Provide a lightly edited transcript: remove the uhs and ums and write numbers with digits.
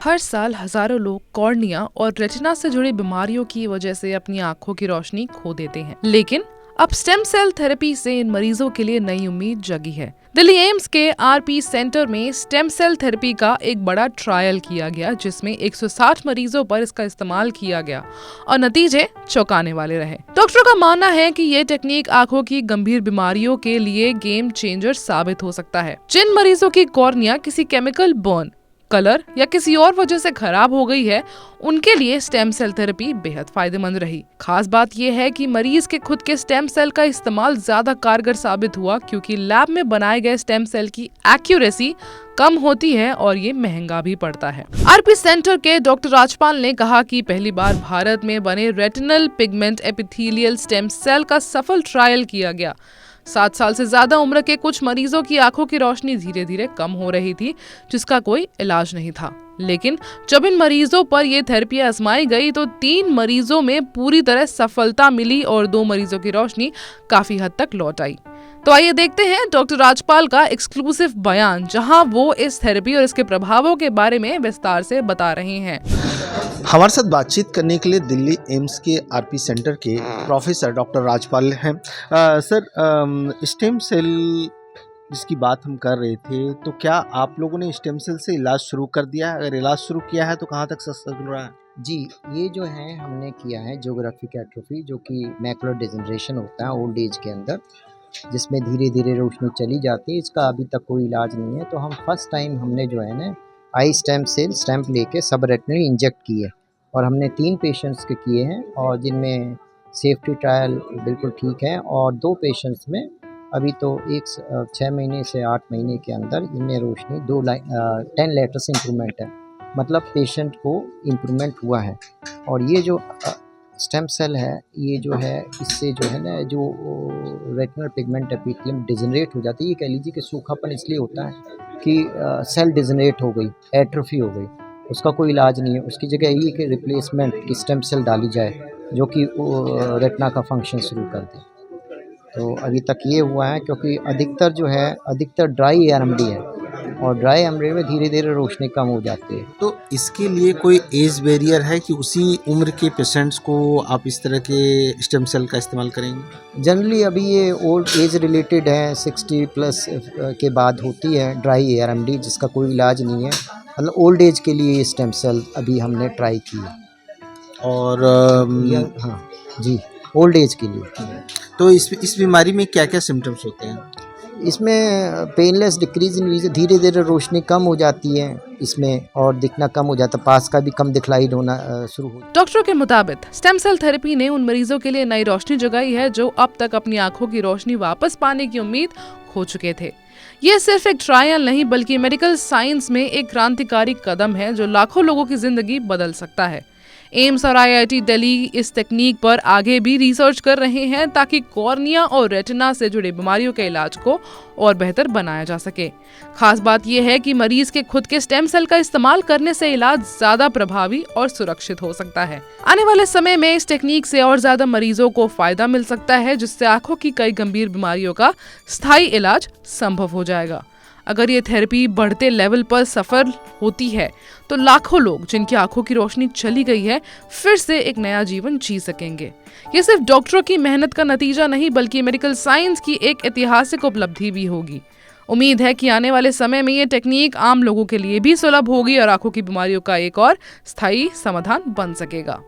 हर साल हजारों लोग कॉर्निया और रेटिना से जुड़ी बीमारियों की वजह से अपनी आंखों की रोशनी खो देते हैं, लेकिन अब स्टेम सेल थेरेपी से इन मरीजों के लिए नई उम्मीद जगी है। दिल्ली एम्स के आरपी सेंटर में स्टेम सेल थेरेपी का एक बड़ा ट्रायल किया गया, जिसमें 160 मरीजों पर इसका इस्तेमाल किया गया और नतीजे चौंकाने वाले रहे। डॉक्टरों का मानना है कि ये टेक्निक आंखों की गंभीर बीमारियों के लिए गेम चेंजर साबित हो सकता है। जिन मरीजों की कॉर्निया किसी केमिकल बर्न, कलर या किसी और वजह से खराब हो गई है, उनके लिए स्टेम सेल थेरेपी बेहद फायदेमंद रही। खास बात यह है कि मरीज के खुद के स्टेम सेल का इस्तेमाल ज्यादा कारगर साबित हुआ, क्योंकि लैब में बनाए गए स्टेम सेल की एक्यूरेसी कम होती है और ये महंगा भी पड़ता है। आरपी सेंटर के डॉक्टर राजपाल ने कहा कि पहली बार भारत में बने retinal pigment epithelial stem cell का सफल ट्रायल किया गया। 7 साल से ज्यादा उम्र के कुछ मरीजों की आंखों की रोशनी धीरे धीरे कम हो रही थी, जिसका कोई इलाज नहीं था। लेकिन जब इन मरीजों पर यह थेरेपी आजमाई गई तो 3 मरीजों में पूरी तरह सफलता मिली और 2 मरीजों की रोशनी काफी हद तक लौट आई। तो आइए देखते हैं डॉक्टर राजपाल का एक्सक्लूसिव बयान, जहां वो इस थेरेपी और इसके प्रभावों के बारे में विस्तार से बता रहे हैं। हमारे साथ बातचीत करने के लिए दिल्ली एम्स के आरपी सेंटर के प्रोफेसर डॉक्टर राजपाल हैं। सर, स्टेम सेल जिसकी बात हम कर रहे थे, तो क्या आप लोगों ने स्टेम सेल से इलाज शुरू कर दिया है? अगर इलाज शुरू किया है तो कहाँ तक सक्सेसफुल रहा है? जी, ये जो है हमने किया है जियोग्राफिक एट्रोफी, जो कि मैकुलर डिजनरेशन होता है ओल्ड एज के अंदर, जिसमें धीरे धीरे रोशनी चली जाती है। इसका अभी तक कोई इलाज नहीं है, तो हम फर्स्ट टाइम हमने जो है ना आई स्टेम सेल स्टैम्प लेके सब रेटिनली इंजेक्ट किए और हमने 3 पेशेंट्स के किए हैं और जिनमें सेफ्टी ट्रायल बिल्कुल ठीक है और 2 पेशेंट्स में अभी तो 6 महीने से 8 महीने के अंदर इनमें रोशनी 10 लेटर्स इम्प्रूवमेंट है, मतलब पेशेंट को इम्प्रूवमेंट हुआ है। और ये जो स्टेम सेल है, ये जो है इससे जो है ना जो रेटिनल पिगमेंट एपिथेलियम डिजनरेट हो जाती है। ये कह लीजिए कि सूखापन इसलिए होता है कि सेल डिजनरेट हो गई, एट्रोफी हो गई, उसका कोई इलाज नहीं है। उसकी जगह ये कि रिप्लेसमेंट की स्टेम सेल डाली जाए जो कि रेटिना का फंक्शन शुरू कर दे। तो अभी तक ये हुआ है, क्योंकि अधिकतर ड्राई एआरएमडी है और ड्राई एआरएमडी में धीरे धीरे रोशनी कम हो जाती है। तो इसके लिए कोई एज बैरियर है कि उसी उम्र के पेशेंट्स को आप इस तरह के स्टेम सेल का इस्तेमाल करेंगे? जनरली अभी ये ओल्ड एज रिलेटेड है, 60 प्लस के बाद होती है ड्राई एआरएमडी, जिसका कोई इलाज नहीं है। मतलब ओल्ड एज के लिए ये स्टेम सेल अभी हमने ट्राई की है और हाँ जी, ओल्ड एज के लिए। तो इस बीमारी में क्या क्या सिम्टम्स होते हैं? इसमें पेनलेस डिक्रीज इन विजन, धीरे धीरे रोशनी कम हो जाती है इसमें और दिखना कम हो जाता है, पास का भी कम दिखलाई होना शुरू हो। डॉक्टरों के मुताबिक स्टेम सेल थेरेपी ने उन मरीजों के लिए नई रोशनी जगाई है जो अब तक अपनी आंखों की रोशनी वापस पाने की उम्मीद खो चुके थे। ये सिर्फ एक ट्रायल नहीं, बल्कि मेडिकल साइंस में एक क्रांतिकारी कदम है जो लाखों लोगों की जिंदगी बदल सकता है। एम्स और आईआईटी दिल्ली इस तकनीक पर आगे भी रिसर्च कर रहे हैं, ताकि कॉर्निया और रेटिना से जुड़े बीमारियों के इलाज को और बेहतर बनाया जा सके। खास बात यह है कि मरीज के खुद के स्टेम सेल का इस्तेमाल करने से इलाज ज्यादा प्रभावी और सुरक्षित हो सकता है। आने वाले समय में इस टेक्निक से और ज्यादा मरीजों को फायदा मिल सकता है, जिससे आंखों की कई गंभीर बीमारियों का स्थायी इलाज संभव हो जाएगा। अगर ये थेरेपी बढ़ते लेवल पर सफल होती है तो लाखों लोग जिनकी आंखों की रोशनी चली गई है, फिर से एक नया जीवन जी सकेंगे। ये सिर्फ डॉक्टरों की मेहनत का नतीजा नहीं, बल्कि मेडिकल साइंस की एक ऐतिहासिक उपलब्धि भी होगी। उम्मीद है कि आने वाले समय में ये टेक्निक आम लोगों के लिए भी सुलभ होगी और आंखों की बीमारियों का एक और स्थायी समाधान बन सकेगा।